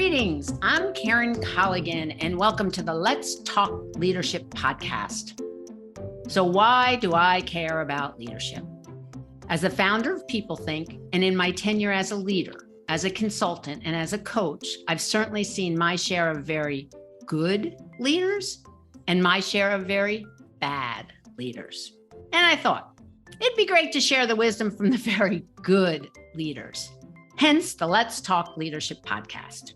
Greetings, I'm Karen Colligan, and welcome to the Let's Talk Leadership podcast. So why do I care about leadership? As the founder of PeopleThink, and in my tenure as a leader, as a consultant, and as a coach, I've certainly seen my share of very good leaders and my share of very bad leaders. And I thought it'd be great to share the wisdom from the very good leaders. Hence the Let's Talk Leadership podcast.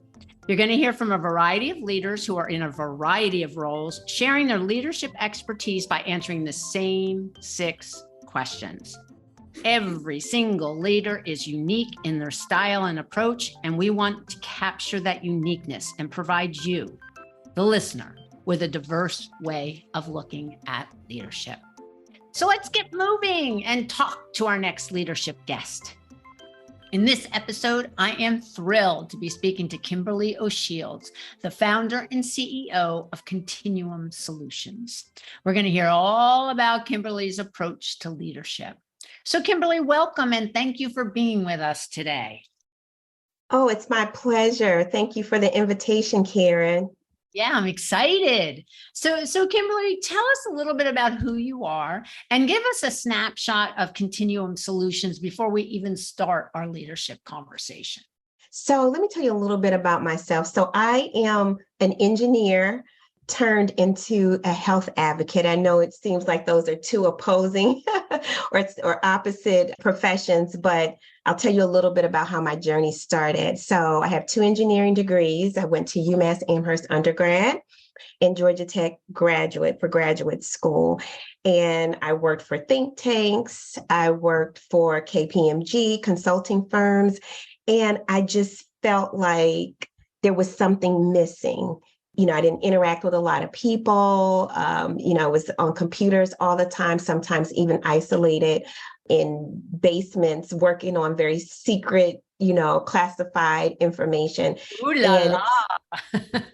You're going to hear from a variety of leaders who are in a variety of roles, sharing their leadership expertise by answering the same 6 questions. Every single leader is unique in their style and approach, and we want to capture that uniqueness and provide you, the listener, with a diverse way of looking at leadership. So let's get moving and talk to our next leadership guest. In this episode, I am thrilled to be speaking to Kimberly O'Shields, the founder and CEO of Continuum Solutions. We're going to hear all about Kimberly's approach to leadership. So Kimberly, welcome and thank you for being with us today. Oh, it's my pleasure. Thank you for the invitation, Karen. Yeah, I'm excited. So Kimberly, tell us a little bit about who you are and give us a snapshot of Continuum Solutions before we even start our leadership conversation. So let me tell you a little bit about myself. So I am an engineer turned into a health advocate. I know it seems like those are two opposing or opposite professions, but I'll tell you a little bit about how my journey started. So I have 2 engineering degrees. I went to UMass Amherst undergrad and Georgia Tech graduate for graduate school. And I worked for think tanks. I worked for KPMG consulting firms. And I just felt like there was something missing. I didn't interact with a lot of people. I was on computers all the time, sometimes even isolated in basements, working on very secret, classified information. Ooh la la.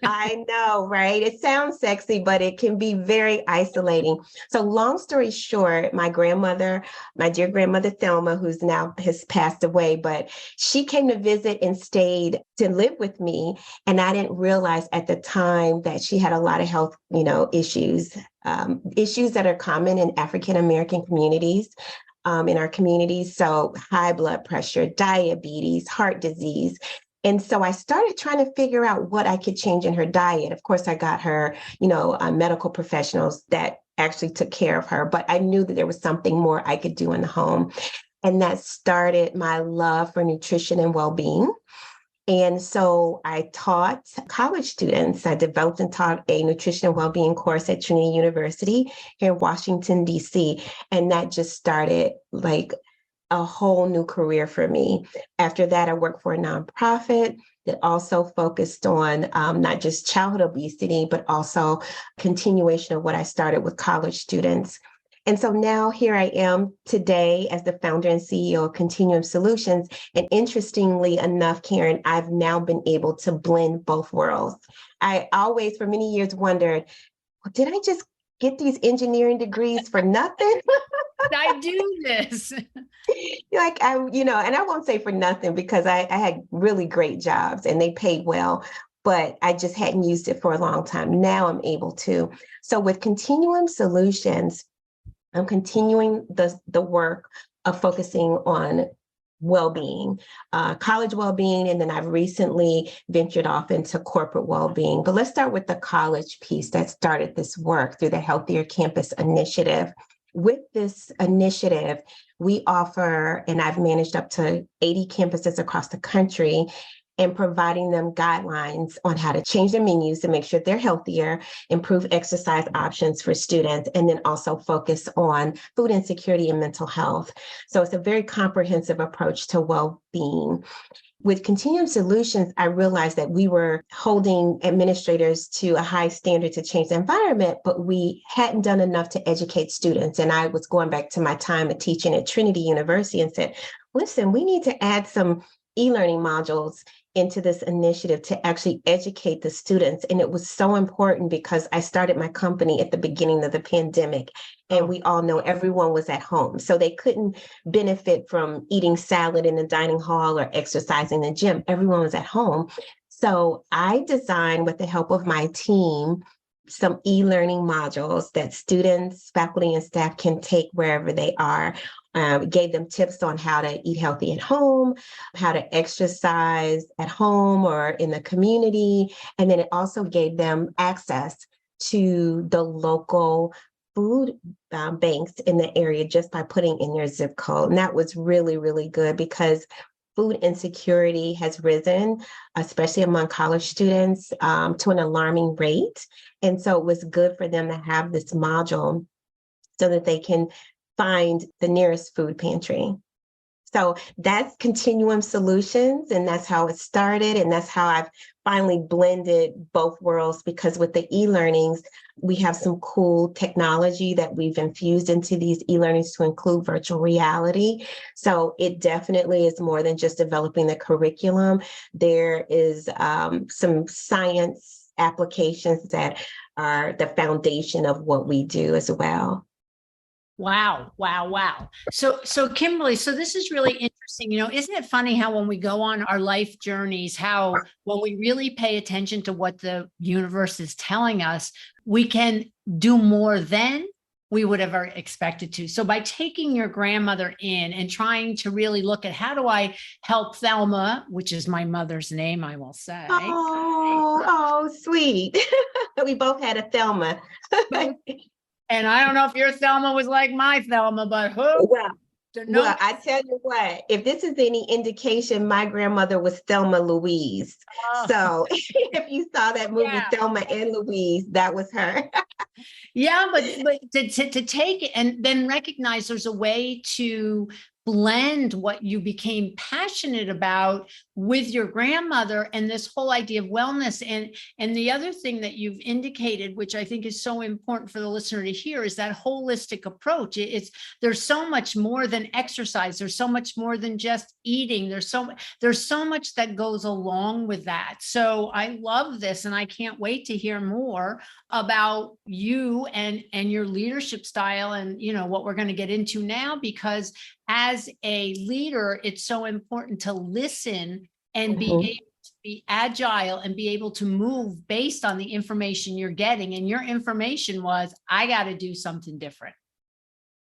I know, right? It sounds sexy, but it can be very isolating. So long story short, my dear grandmother Thelma, who's now has passed away, but she came to visit and stayed to live with me. And I didn't realize at the time that she had a lot of health, issues that are common in African-American communities. In our communities. So high blood pressure, diabetes, heart disease. And so I started trying to figure out what I could change in her diet. Of course, I got her, medical professionals that actually took care of her, but I knew that there was something more I could do in the home. And that started my love for nutrition and well-being. And so I taught college students. I developed and taught a nutrition and well-being course at Trinity University here in Washington, D.C. And that just started like a whole new career for me. After that, I worked for a nonprofit that also focused on not just childhood obesity, but also continuation of what I started with college students. And so now here I am today as the founder and CEO of Continuum Solutions. And interestingly enough, Karen, I've now been able to blend both worlds. I always, for many years, wondered, well, did I just get these engineering degrees for nothing? I do this. And I won't say for nothing because I had really great jobs and they paid well, but I just hadn't used it for a long time. Now I'm able to. So with Continuum Solutions, I'm continuing the work of focusing on well-being, college well-being, and then I've recently ventured off into corporate well-being. But let's start with the college piece that started this work through the Healthier Campus Initiative. With this initiative, we offer, and I've managed up to 80 campuses across the country, and providing them guidelines on how to change their menus to make sure they're healthier, improve exercise options for students, and then also focus on food insecurity and mental health. So it's a very comprehensive approach to well-being. With Continuum Solutions, I realized that we were holding administrators to a high standard to change the environment, but we hadn't done enough to educate students. And I was going back to my time of teaching at Trinity University and said, listen, we need to add some e-learning modules into this initiative to actually educate the students. And it was so important because I started my company at the beginning of the pandemic. And we all know everyone was at home. So they couldn't benefit from eating salad in the dining hall or exercising in the gym. Everyone was at home. So So I designed, with the help of my team, some e-learning modules that students, faculty, and staff can take wherever they are. Gave them tips on how to eat healthy at home, how to exercise at home or in the community. And then it also gave them access to the local food banks in the area just by putting in their zip code. And that was really, really good because food insecurity has risen, especially among college students, to an alarming rate. And so it was good for them to have this module so that they can find the nearest food pantry. So that's Continuum Solutions, and that's how it started. And that's how I've finally blended both worlds, because with the e-learnings, we have some cool technology that we've infused into these e-learnings to include virtual reality. So it definitely is more than just developing the curriculum. There is some science applications that are the foundation of what we do as well. Wow, wow, wow. So Kimberly, so this is really interesting. Isn't it funny how when we go on our life journeys, how when we really pay attention to what the universe is telling us, we can do more than we would have ever expected to. So by taking your grandmother in and trying to really look at how do I help Thelma, which is my mother's name, I will say. Oh, sweet. We both had a Thelma. And I don't know if your Thelma was like my Thelma, but who? Well, I tell you what, if this is any indication, my grandmother was Thelma Louise. Oh. So if you saw that movie, Thelma and Louise, that was her. Yeah, but to take it and then recognize there's a way to blend what you became passionate about with your grandmother and this whole idea of wellness. And the other thing that you've indicated, which I think is so important for the listener to hear, is that holistic approach. There's so much more than exercise. There's so much more than just eating. There's so much that goes along with that. So I love this, and I can't wait to hear more about you and your leadership style and what we're going to get into now, because as a leader, it's so important to listen and be able to be agile and be able to move based on the information you're getting. And your information was, I got to do something different.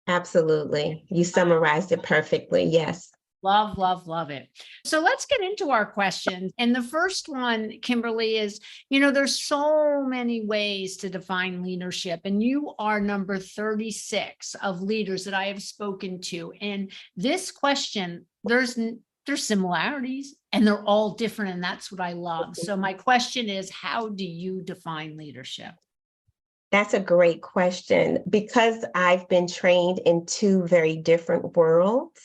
Absolutely. You summarized it perfectly. Yes. Love, love, love it. So let's get into our questions. And the first one, Kimberly, is, there's so many ways to define leadership, and you are number 36 of leaders that I have spoken to. And this question, there's similarities and they're all different. And that's what I love. So my question is, how do you define leadership? That's a great question. Because I've been trained in two very different worlds,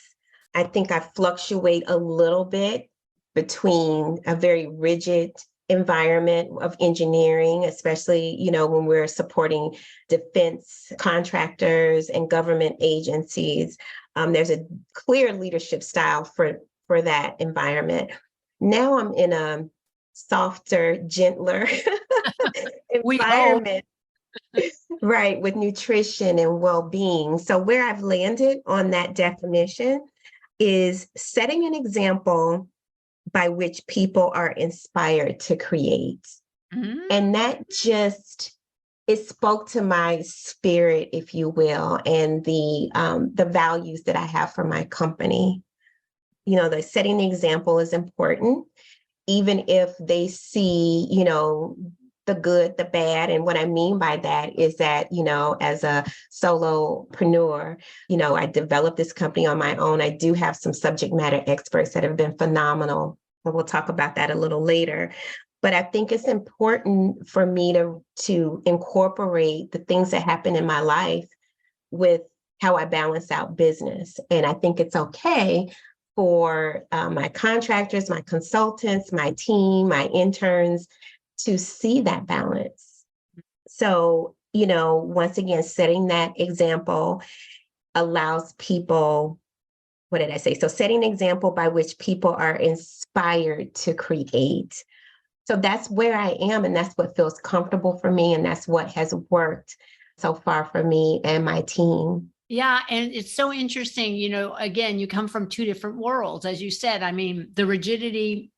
I think I fluctuate a little bit between a very rigid environment of engineering, especially, when we're supporting defense contractors and government agencies. There's a clear leadership style for that environment. Now I'm in a softer, gentler environment. Right, with nutrition and well-being. So where I've landed on that definition is setting an example by which people are inspired to create. Mm-hmm. And that it spoke to my spirit, if you will, and the values that I have for my company. The setting the example is important, even if they see, the good, the bad. And what I mean by that is that, as a solopreneur, I developed this company on my own. I do have some subject matter experts that have been phenomenal. And we'll talk about that a little later. But I think it's important for me to incorporate the things that happen in my life with how I balance out business. And I think it's okay for my contractors, my consultants, my team, my interns to see that balance. So, once again, setting that example allows people, what did I say? So setting an example by which people are inspired to create. So that's where I am, and that's what feels comfortable for me, and that's what has worked so far for me and my team. Yeah. And it's so interesting, again, you come from two different worlds, as you said. I mean, the rigidity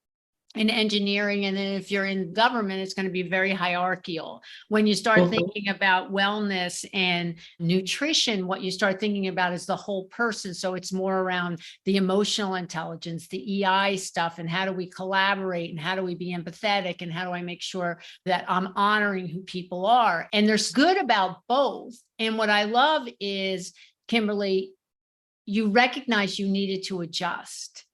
in engineering. And then if you're in government, it's going to be very hierarchical. When you start thinking about wellness and nutrition, what you start thinking about is the whole person. So it's more around the emotional intelligence, the EI stuff, and how do we collaborate, and how do we be empathetic, and how do I make sure that I'm honoring who people are. And there's good about both. And what I love is, Kimberly, you recognize you needed to adjust.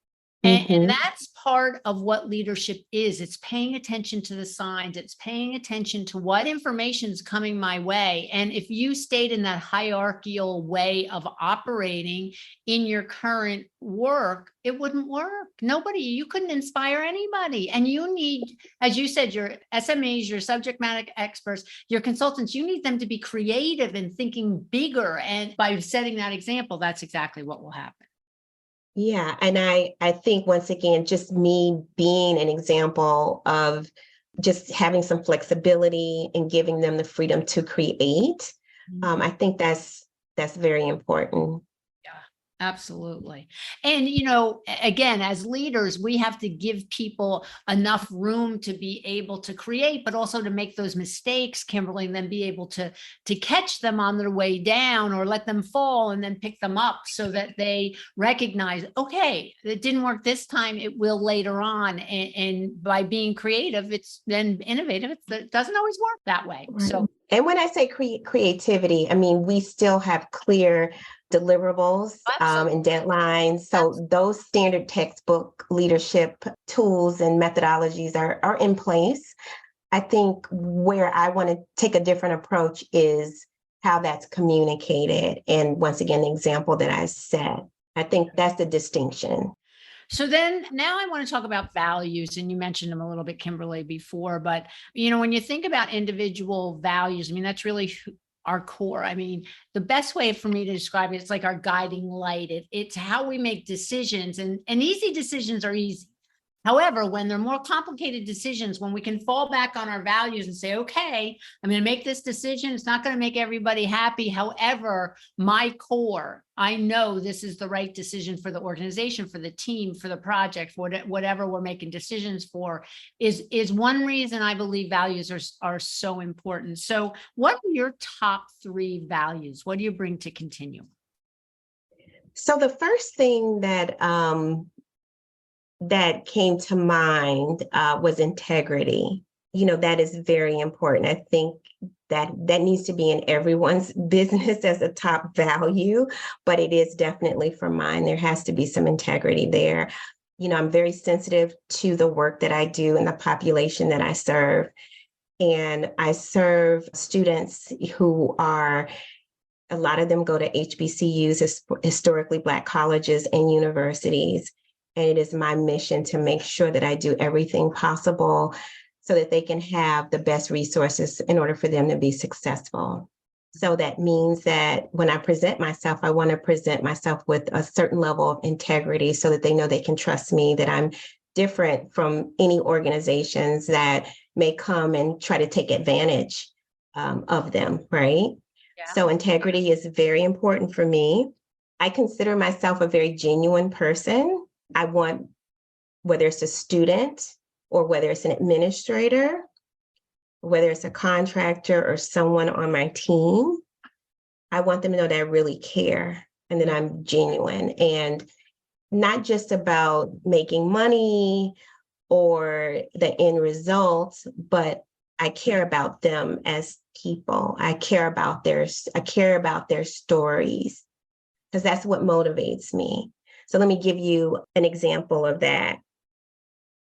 And that's part of what leadership is. It's paying attention to the signs. It's paying attention to what information is coming my way. And if you stayed in that hierarchical way of operating in your current work, it wouldn't work. You couldn't inspire anybody. And you need, as you said, your SMEs, your subject matter experts, your consultants, you need them to be creative and thinking bigger. And by setting that example, that's exactly what will happen. Yeah. And I think, once again, just me being an example of just having some flexibility and giving them the freedom to create. I think that's very important. Absolutely. And, again, as leaders, we have to give people enough room to be able to create, but also to make those mistakes, Kimberly, and then be able to catch them on their way down, or let them fall and then pick them up, so that they recognize, okay, it didn't work this time, it will later on. And by being creative, it's then innovative. It doesn't always work that way. Right. So, and when I say creativity, I mean, we still have clear deliverables and deadlines. So those standard textbook leadership tools and methodologies are in place. I think where I want to take a different approach is how that's communicated. And once again, the example that I set, I think that's the distinction. So then now I want to talk about values, and you mentioned them a little bit, Kimberly, before, but when you think about individual values, I mean, that's really our core. I mean, the best way for me to describe it, it's like our guiding light. It's how we make decisions, and easy decisions are easy. However, when they're more complicated decisions, when we can fall back on our values and say, okay, I'm going to make this decision. It's not going to make everybody happy. However, my core, I know this is the right decision for the organization, for the team, for the project, for whatever we're making decisions for, is one reason I believe values are so important. So what are your top 3 values? What do you bring to Continuum? So the first thing that came to mind was integrity. That is very important. I think that needs to be in everyone's business as a top value, but it is definitely for mine. There has to be some integrity there. I'm very sensitive to the work that I do and the population that I serve. And I serve students who are, a lot of them go to HBCUs, historically Black colleges and universities. And it is my mission to make sure that I do everything possible so that they can have the best resources in order for them to be successful. So that means that when I present myself, I want to present myself with a certain level of integrity so that they know they can trust me, that I'm different from any organizations that may come and try to take advantage of them, right? Yeah. So integrity is very important for me. I consider myself a very genuine person. I want, whether it's a student or whether it's an administrator, whether it's a contractor or someone on my team, I want them to know that I really care and that I'm genuine, and not just about making money or the end results, but I care about them as people. I care about their stories, because that's what motivates me. So let me give you an example of that.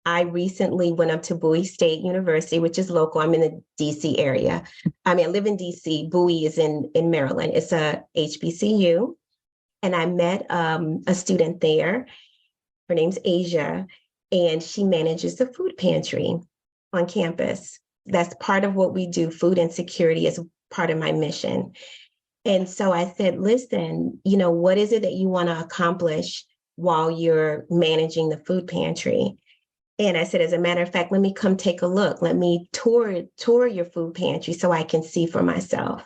I recently went up to Bowie State University, which is local. I'm in the DC area. I live in DC. Bowie is in Maryland. It's a HBCU. And I met a student there. Her name's Asia, and she manages the food pantry on campus. That's part of what we do. Food insecurity is part of my mission. And so I said, listen, what is it that you want to accomplish while you're managing the food pantry? And I said, as a matter of fact, let me come take a look. Let me tour your food pantry so I can see for myself.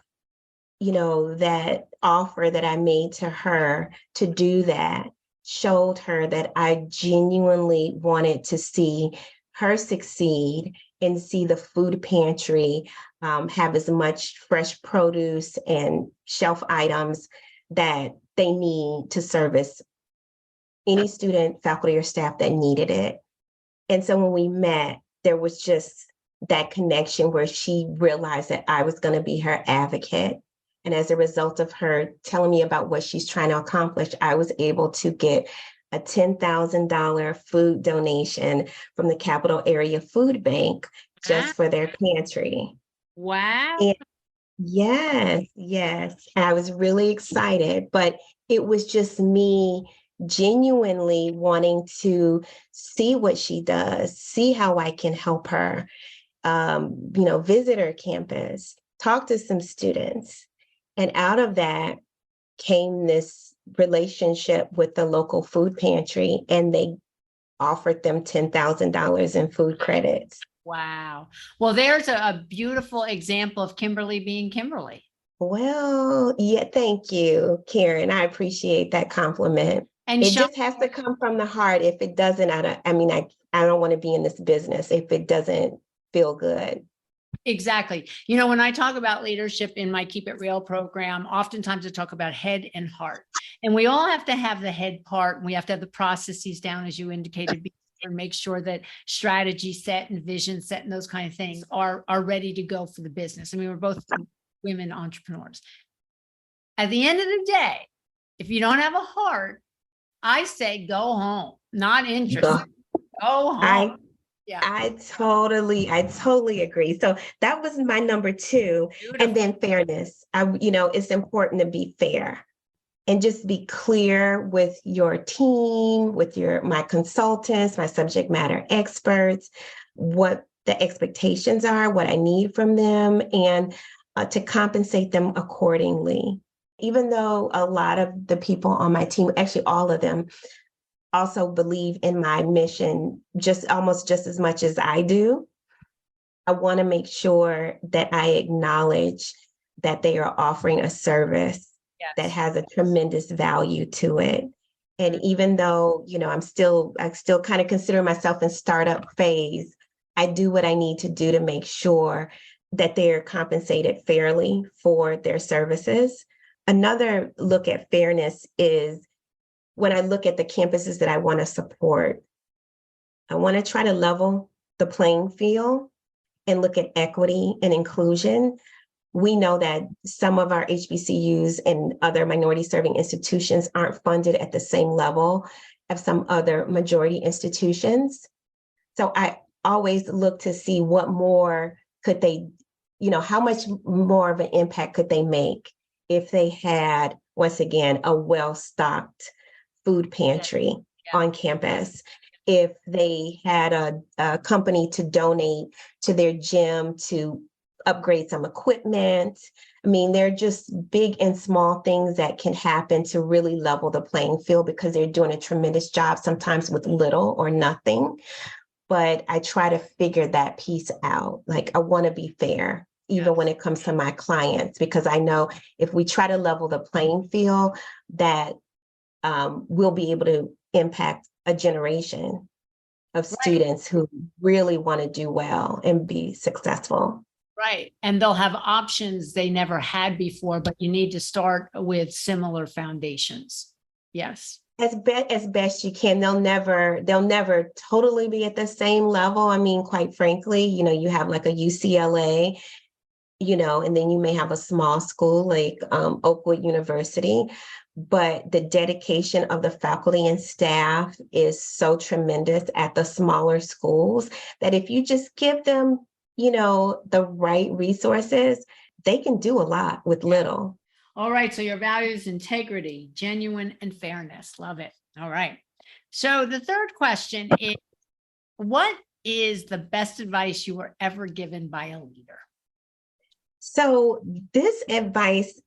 That offer that I made to her to do that showed her that I genuinely wanted to see her succeed and see the food pantry have as much fresh produce and shelf items that they need to service any student, faculty, or staff that needed it. And so when we met, there was just that connection where she realized that I was going to be her advocate. And as a result of her telling me about what she's trying to accomplish, I was able to get a $10,000 food donation from the Capital Area Food Bank just for their pantry. Wow. And yes. And I was really excited, but it was just me genuinely wanting to see what she does, see how I can help her, visit her campus, talk to some students. And out of that came this relationship with the local food pantry, and they offered them $10,000 in food credits. Wow. Well, there's a beautiful example of Kimberly being Kimberly. Well, yeah, thank you, Karen. I appreciate that compliment. And it just has to come from the heart. If it doesn't, I don't want to be in this business if it doesn't feel good. Exactly. You know, when I talk about leadership in my Keep It Real program, oftentimes I talk about head and heart. And we all have to have the head part. And we have to have the processes down, as you indicated, and make sure that strategy set and vision set and those kind of things are ready to go for the business. I mean, we're both women entrepreneurs. At the end of the day, if you don't have a heart, I say go home. Not interested. Go home. Yeah. I totally agree. So that was my number 2. Beautiful. And then fairness. It's important to be fair and just be clear with your team, with my consultants, my subject matter experts, what the expectations are, what I need from them, and to compensate them accordingly. Even though a lot of the people on my team, actually all of them, also believe in my mission almost just as much as I do, I want to make sure that I acknowledge that they are offering a service that has a tremendous value to it. And even though, I still kind of consider myself in startup phase, I do what I need to do to make sure that they're compensated fairly for their services. Another look at fairness is when I look at the campuses that I want to support, I want to try to level the playing field and look at equity and inclusion. We know that some of our HBCUs and other minority serving institutions aren't funded at the same level as some other majority institutions. So I always look to see what more could they, how much more of an impact could they make if they had, once again, a well-stocked food pantry on campus, if they had a company to donate to their gym to upgrade some equipment. I mean, they're just big and small things that can happen to really level the playing field because they're doing a tremendous job, sometimes with little or nothing. But I try to figure that piece out. Like, I want to be fair, even when it comes to my clients, because I know if we try to level the playing field, that we'll be able to impact a generation of students who really want to do well and be successful. Right. And they'll have options they never had before, but you need to start with similar foundations. Yes. As best you can. They'll never totally be at the same level. I mean, quite frankly, you have like a UCLA, and then you may have a small school like Oakwood University. But the dedication of the faculty and staff is so tremendous at the smaller schools that if you just give them, the right resources, they can do a lot with little. All right. So your values: integrity, genuine, and fairness. Love it. All right. So the third question is, what is the best advice you were ever given by a leader? So this advice,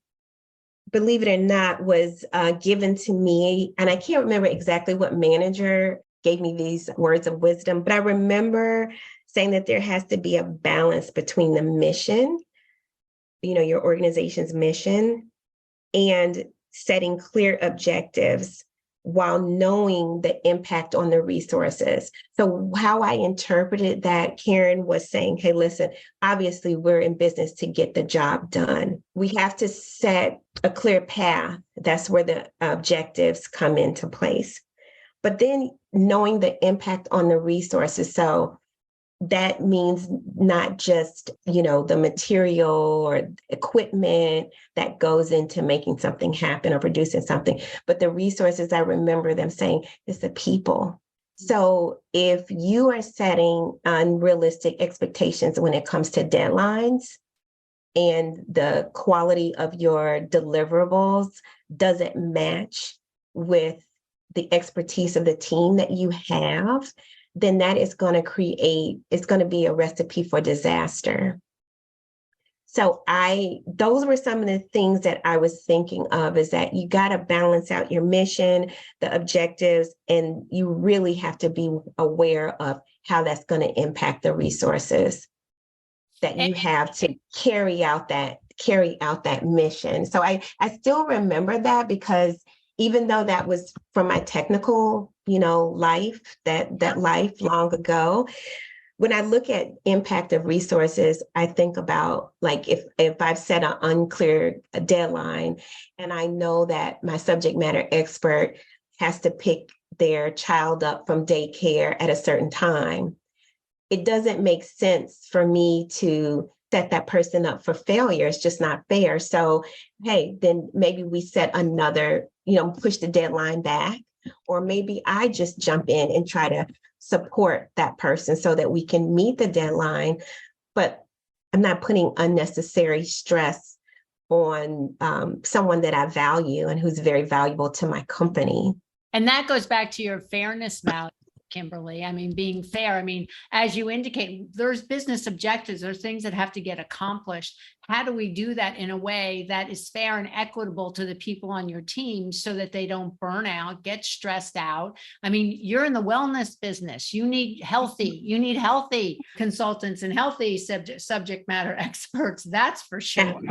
believe it or not, was given to me, and I can't remember exactly what manager gave me these words of wisdom, but I remember saying that there has to be a balance between the mission, your organization's mission, and setting clear objectives while knowing the impact on the resources. So how I interpreted that, Karen, was saying, hey, listen, obviously we're in business to get the job done. We have to set a clear path. That's where the objectives come into place. But then knowing the impact on the resources. So that means not just, the material or equipment that goes into making something happen or producing something, but the resources. I remember them saying it's the people. So if you are setting unrealistic expectations when it comes to deadlines and the quality of your deliverables doesn't match with the expertise of the team that you have, then that is going to it's going to be a recipe for disaster. So those were some of the things that I was thinking of, is that you got to balance out your mission, the objectives, and you really have to be aware of how that's going to impact the resources that you have to carry out that mission. So I still remember that, because even though that was from my technical, life, that life long ago, when I look at impact of resources, I think about, like, if I've set an unclear deadline and I know that my subject matter expert has to pick their child up from daycare at a certain time, it doesn't make sense for me to set that person up for failure. It's just not fair. So, hey, then maybe we set another, push the deadline back, or maybe I just jump in and try to support that person so that we can meet the deadline. But I'm not putting unnecessary stress on someone that I value and who's very valuable to my company. And that goes back to your fairness value, Kimberly. I mean, being fair. I mean, as you indicate, there's business objectives, there's things that have to get accomplished. How do we do that in a way that is fair and equitable to the people on your team so that they don't burn out, get stressed out? I mean, you're in the wellness business. You need healthy consultants and healthy subject matter experts. That's for sure.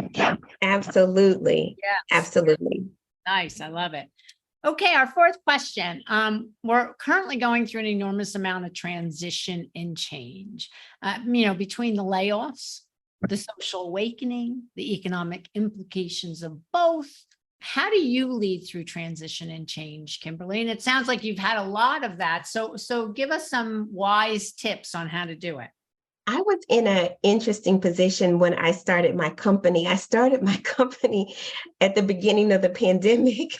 Absolutely. Yes. Absolutely. Nice. I love it. Okay, our fourth question. We're currently going through an enormous amount of transition and change, between the layoffs, the social awakening, the economic implications of both. How do you lead through transition and change, Kimberly? And it sounds like you've had a lot of that. So give us some wise tips on how to do it. I was in an interesting position when I started my company. I started my company at the beginning of the pandemic.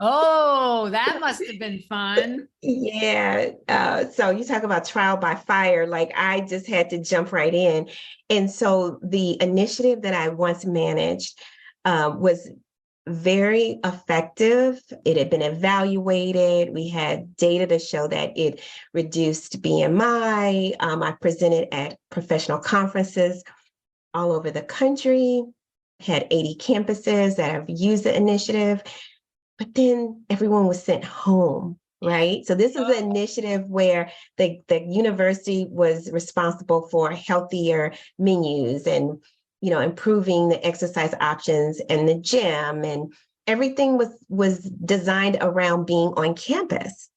Oh, that must have been fun. Yeah. So you talk about trial by fire, like I just had to jump right in. And so the initiative that I once managed was very effective. It had been evaluated. We had data to show that it reduced BMI. I presented at professional conferences all over the country, had 80 campuses that have used the initiative. But then everyone was sent home, right? So this is an initiative where the university was responsible for healthier menus and, improving the exercise options and the gym, and everything was designed around being on campus.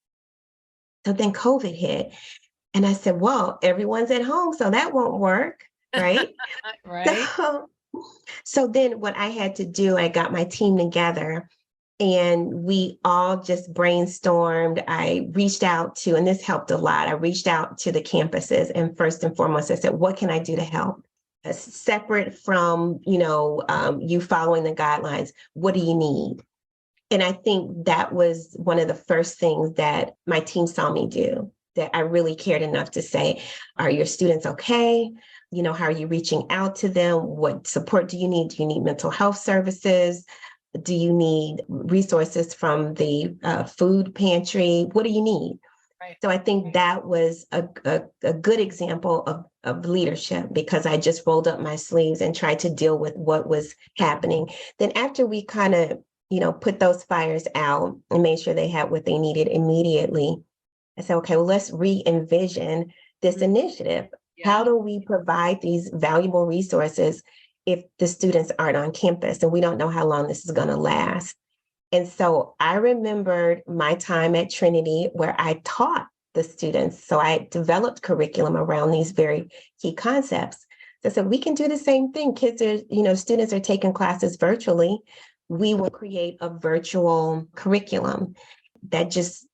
So then COVID hit, and I said, well, everyone's at home, so that won't work, right? Right. So then what I had to do, I got my team together, and we all just brainstormed. I reached out to, and this helped a lot, I reached out to the campuses. And first and foremost, I said, what can I do to help? Separate from, you following the guidelines, what do you need? And I think that was one of the first things that my team saw me do, that I really cared enough to say, are your students okay? How are you reaching out to them? What support do you need? Do you need mental health services? Do you need resources from the food pantry? What do you need? Right. So I think that was a good example of leadership, because I just rolled up my sleeves and tried to deal with what was happening. Then after we kind of, put those fires out and made sure they had what they needed immediately, I said, okay, well, let's re-envision this initiative. Yeah. How do we provide these valuable resources if the students aren't on campus and we don't know how long this is going to last? And so I remembered my time at Trinity where I taught the students. So I developed curriculum around these very key concepts. So I said, we can do the same thing. Students are taking classes virtually. We will create a virtual curriculum that just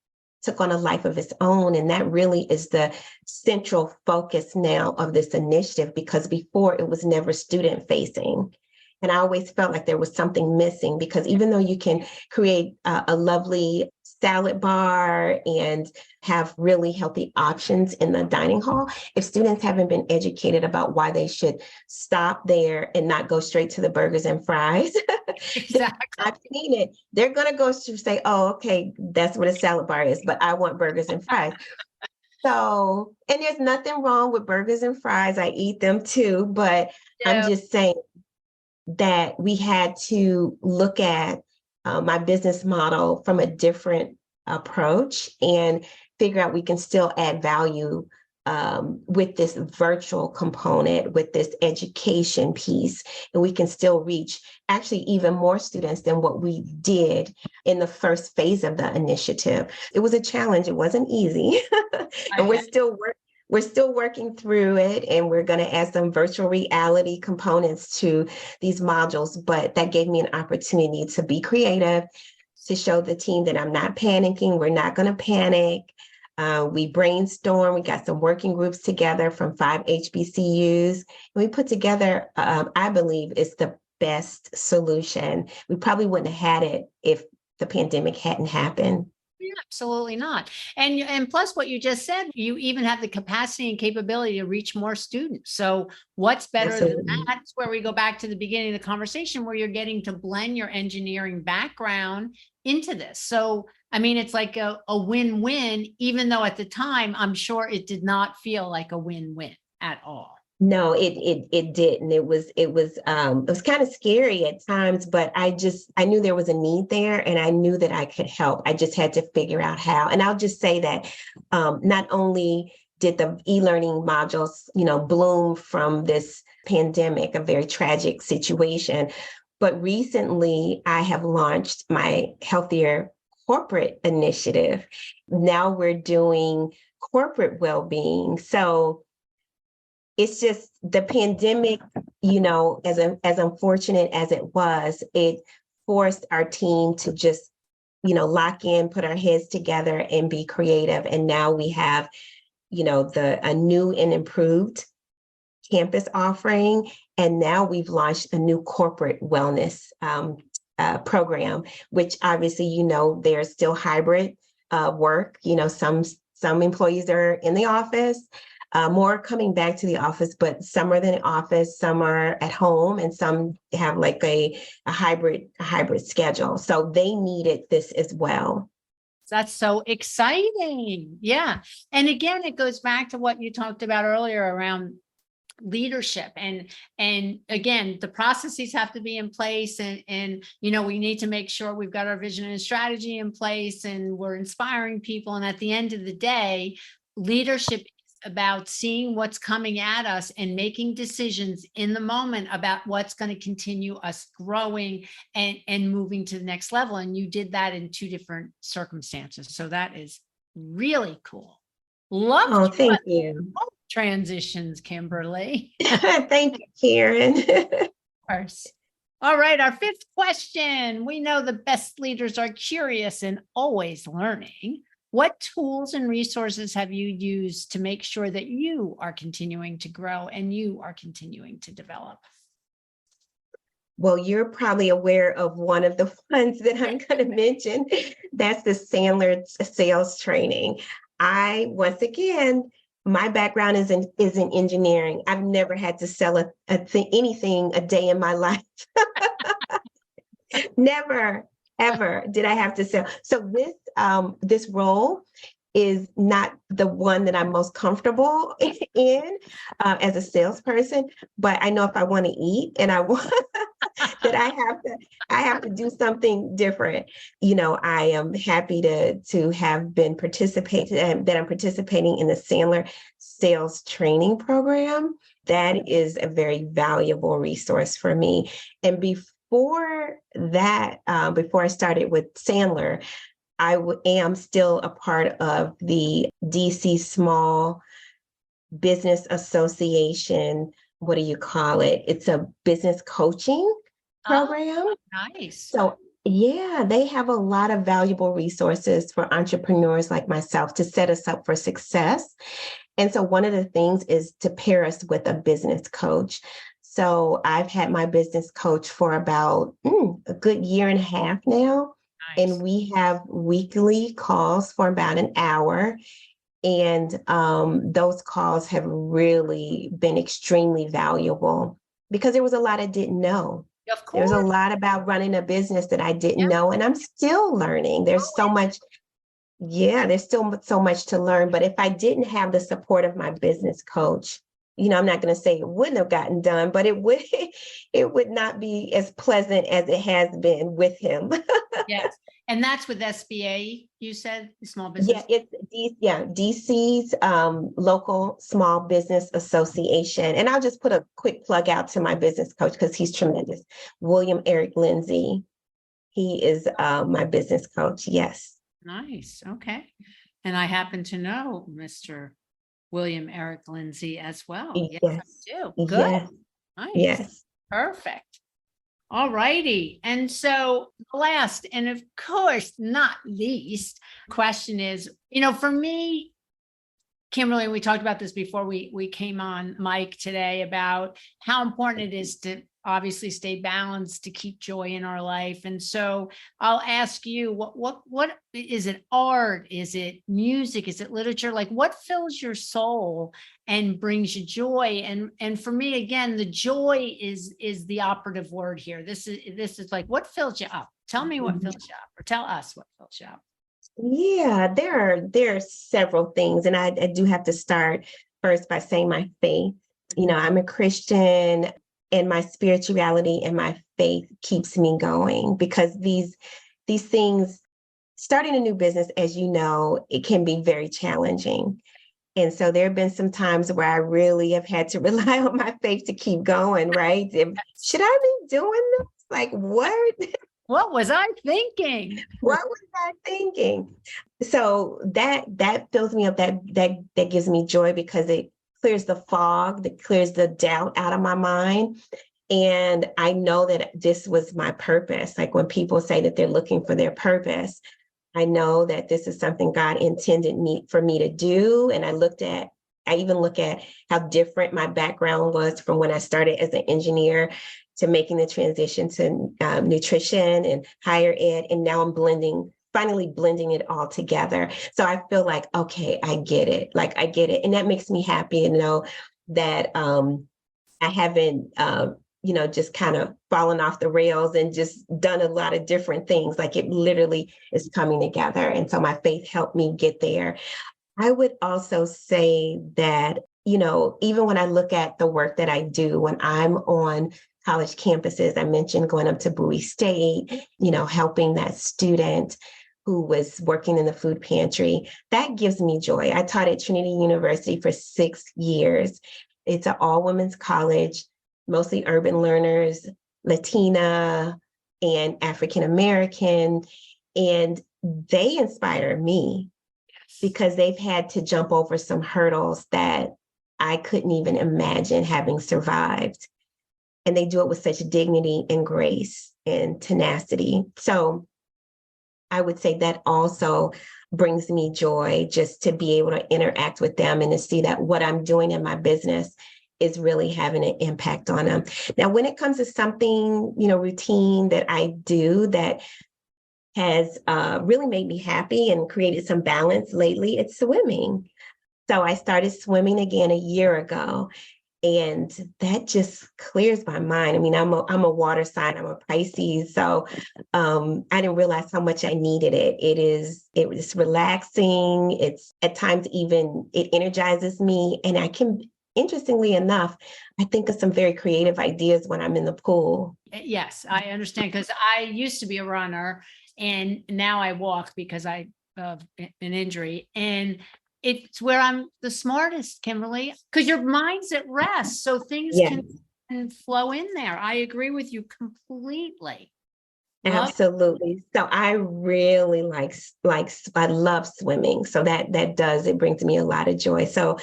took on a life of its own. And that really is the central focus now of this initiative, because before it was never student facing. And I always felt like there was something missing, because even though you can create a lovely salad bar and have really healthy options in the dining hall, if students haven't been educated about why they should stop there and not go straight to the burgers and fries, Exactly. I've seen it. They're going to go to say, oh, okay, that's what a salad bar is, but I want burgers and fries. So, and there's nothing wrong with burgers and fries. I eat them too, but I'm just saying that we had to look at my business model from a different approach and figure out we can still add value with this virtual component, with this education piece, and we can still reach actually even more students than what we did in the first phase of the initiative. It was a challenge. It wasn't easy. And we're still working through it, and we're going to add some virtual reality components to these modules. But that gave me an opportunity to be creative, to show the team that I'm not panicking. We're not going to panic. We brainstormed. We got some working groups together from 5 HBCUs. And we put together, I believe, it's the best solution. We probably wouldn't have had it if the pandemic hadn't happened. Absolutely not. And plus what you just said, you even have the capacity and capability to reach more students. So what's better Absolutely. than that? That's where we go back to the beginning of the conversation, where you're getting to blend your engineering background into this. So, I mean, it's like a win-win, even though at the time, I'm sure it did not feel like a win-win at all. No, it didn't. It was kind of scary at times, but I knew there was a need there, and I knew that I could help. I just had to figure out how. And I'll just say that not only did the e-learning modules, bloom from this pandemic, a very tragic situation, but recently I have launched my Healthier Corporate initiative. Now we're doing corporate well-being. So it's just the pandemic, as unfortunate as it was, it forced our team to just, lock in, put our heads together and be creative. And now we have, a new and improved campus offering. And now we've launched a new corporate wellness program, which obviously, there's still hybrid work. Some employees are in the office. More coming back to the office, but some are in the office, some are at home, and some have like a hybrid schedule. So they needed this as well. That's so exciting. Yeah. And again, it goes back to what you talked about earlier around leadership. And again, the processes have to be in place, and we need to make sure we've got our vision and strategy in place, and we're inspiring people. And at the end of the day, leadership about seeing what's coming at us and making decisions in the moment about what's going to continue us growing and moving to the next level. And you did that in 2 different circumstances. So that is really cool. Love. Oh, thank you. Transitions, Kimberly. Thank you, Karen. Of course. All right. Our 5th question. We know the best leaders are curious and always learning. What tools and resources have you used to make sure that you are continuing to grow and you are continuing to develop? Well, you're probably aware of one of the ones that I'm going to mention. That's the Sandler sales training. Once again, my background is in engineering. I've never had to sell anything a day in my life. Never, ever did I have to sell. So this role is not the one that I'm most comfortable in as a salesperson, but I know if I want to eat and I want that I have to do something different. I am happy to have been that I'm participating in the Sandler sales training program. That is a very valuable resource for me. And before that, before I started with Sandler, am still a part of the DC Small Business Association. What do you call it? It's a business coaching program. Oh, nice. So, yeah, they have a lot of valuable resources for entrepreneurs like myself to set us up for success. And so, one of the things is to pair us with a business coach. So, I've had my business coach for about a good year and a half now. Nice. And we have weekly calls for about an hour. And those calls have really been extremely valuable because there was a lot I didn't know. Of course. There's a lot about running a business that I didn't know, and I'm still learning. There's so much. Yeah, there's still so much to learn. But if I didn't have the support of my business coach, I'm not going to say it wouldn't have gotten done, but it would not be as pleasant as it has been with him. Yes. And that's with SBA, you said, small business? Yeah, it's DC's local small business association. And I'll just put a quick plug out to my business coach because he's tremendous. William Eric Lindsay. He is my business coach. Yes. Nice. Okay. And I happen to know Mr. William Eric Lindsay as well. Yes, I do. Good. Yes. Nice. Yes. Perfect. All righty. And so the last, and of course, not least, question is, for me, Kimberly, we talked about this before we came on mic today about how important it is to obviously stay balanced, to keep joy in our life. And so I'll ask you, what is it? Art? Is it music? Is it literature? Like, what fills your soul and brings you joy? And for me, again, the joy is the operative word here. This is like, what fills you up? Tell me what fills you up, or tell us what fills you up. Yeah, there are several things. And I do have to start first by saying my faith. I'm a Christian, and my spirituality and my faith keeps me going because these things, starting a new business, as you know, it can be very challenging. And so there have been some times where I really have had to rely on my faith to keep going, right? Should I be doing this? Like, what? What was I thinking? What was I thinking? So that fills me up. That gives me joy because it clears the fog, that clears the doubt out of my mind. And I know that this was my purpose. Like when people say that they're looking for their purpose, I know that this is something God intended for me to do. And I even look at how different my background was from when I started as an engineer to making the transition to nutrition and higher ed. And now I'm finally blending it all together. So I feel like, okay, I get it. Like I get it. And that makes me happy to know that I haven't, just kind of fallen off the rails and just done a lot of different things. Like it literally is coming together. And so my faith helped me get there. I would also say that, even when I look at the work that I do, when I'm on college campuses, I mentioned going up to Bowie State, helping that student who was working in the food pantry, that gives me joy. I taught at Trinity University for 6 years. It's an all-women's college, mostly urban learners, Latina and African American, and they inspire me because they've had to jump over some hurdles that I couldn't even imagine having survived. And they do it with such dignity and grace and tenacity. So I would say that also brings me joy, just to be able to interact with them and to see that what I'm doing in my business is really having an impact on them. Now, when it comes to something, routine that I do that has really made me happy and created some balance lately, it's swimming. So I started swimming again a year ago. And that just clears my mind. I mean, I'm a water sign. I'm a Pisces. So I didn't realize how much I needed it. It was relaxing. It's at times even, it energizes me. And I can, interestingly enough, I think of some very creative ideas when I'm in the pool. Yes, I understand, because I used to be a runner and now I walk because I have an injury. And it's where I'm the smartest, Kimberly, because your mind's at rest. So things can and flow in there. I agree with you completely. Love. Absolutely. So I really I love swimming. So it brings me a lot of joy. So,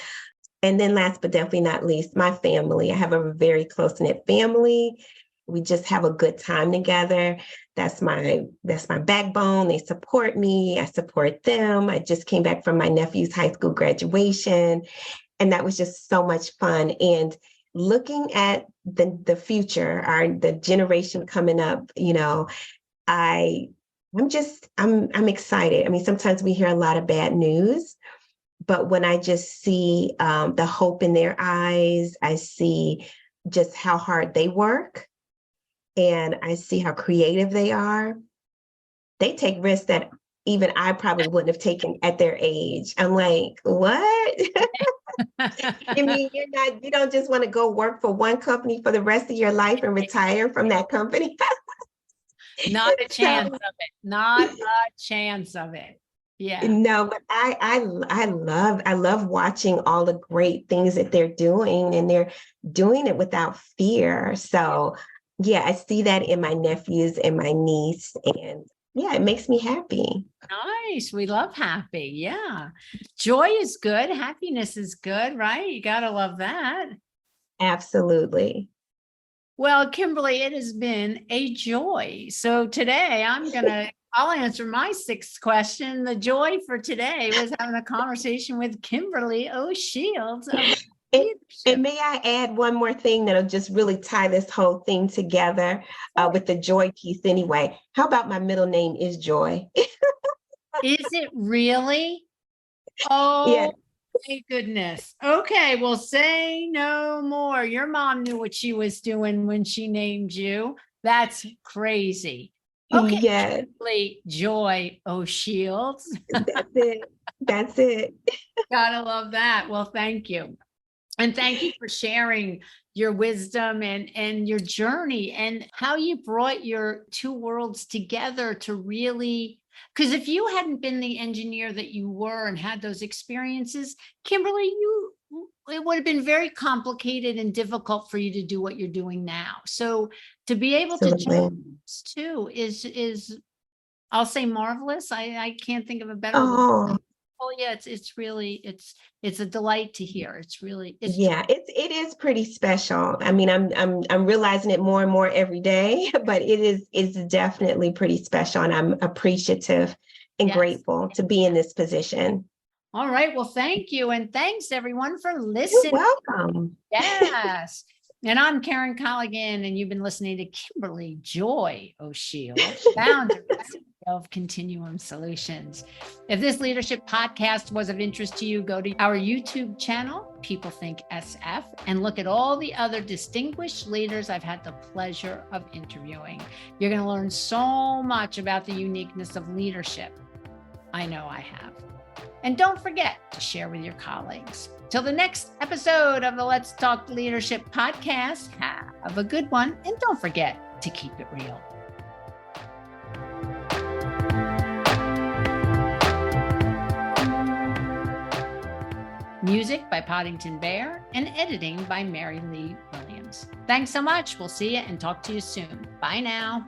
and then last but definitely not least, my family. I have a very close-knit family. We just have a good time together. That's my backbone. They support me. I support them. I just came back from my nephew's high school graduation, and that was just so much fun. And looking at the future, the generation coming up, I'm excited. I mean, sometimes we hear a lot of bad news, but when I just see the hope in their eyes, I see just how hard they work, and I see how creative they are. They take risks that even I probably wouldn't have taken at their age. I'm like, what? I mean, you don't just want to go work for one company for the rest of your life and retire from that company. Not a chance of it. Not a chance of it. Yeah. No, but I love watching all the great things that they're doing, and they're doing it without fear. So yeah, I see that in my nephews and my niece, and yeah, it makes me happy. Nice. We love happy. Yeah. Joy is good. Happiness is good, right? You got to love that. Absolutely. Well, Kimberly, it has been a joy. So today I'll answer my sixth question. The joy for today was having a conversation with Kimberly O'Shields of And may I add one more thing that'll just really tie this whole thing together with the joy piece anyway. How about my middle name is Joy? Is it really? Oh, Yeah. my goodness. Okay, well, say no more. Your mom knew what she was doing when she named you. That's crazy. Okay, Yes. Kimberly Joy O'Shields. That's it. That's it. Gotta love that. Well, thank you. And thank you for sharing your wisdom and your journey and how you brought your two worlds together to really, because if you hadn't been the engineer that you were and had those experiences, Kimberly, it would have been very complicated and difficult for you to do what you're doing now. So to be able to do this too is I'll say marvelous. I can't think of a better word. Oh, Oh yeah, it's really it's a delight to hear. yeah, it is pretty special. I mean, I'm realizing it more and more every day, but it's definitely pretty special, and I'm appreciative and grateful to be in this position. All right. Well, thank you. And thanks everyone for You're listening. welcome. Yes. And I'm Karen Colligan, and you've been listening to Kimberly Joy O'Shields, founder of Continuum Solutions. If this leadership podcast was of interest to you, go to our YouTube channel, People Think SF, and look at all the other distinguished leaders I've had the pleasure of interviewing. You're going to learn so much about the uniqueness of leadership. I know I have. And don't forget to share with your colleagues. Till the next episode of the Let's Talk Leadership podcast, have a good one, and don't forget to keep it real. Music by Poddington Bear and editing by Mary Lee Williams. Thanks so much. We'll see you and talk to you soon. Bye now.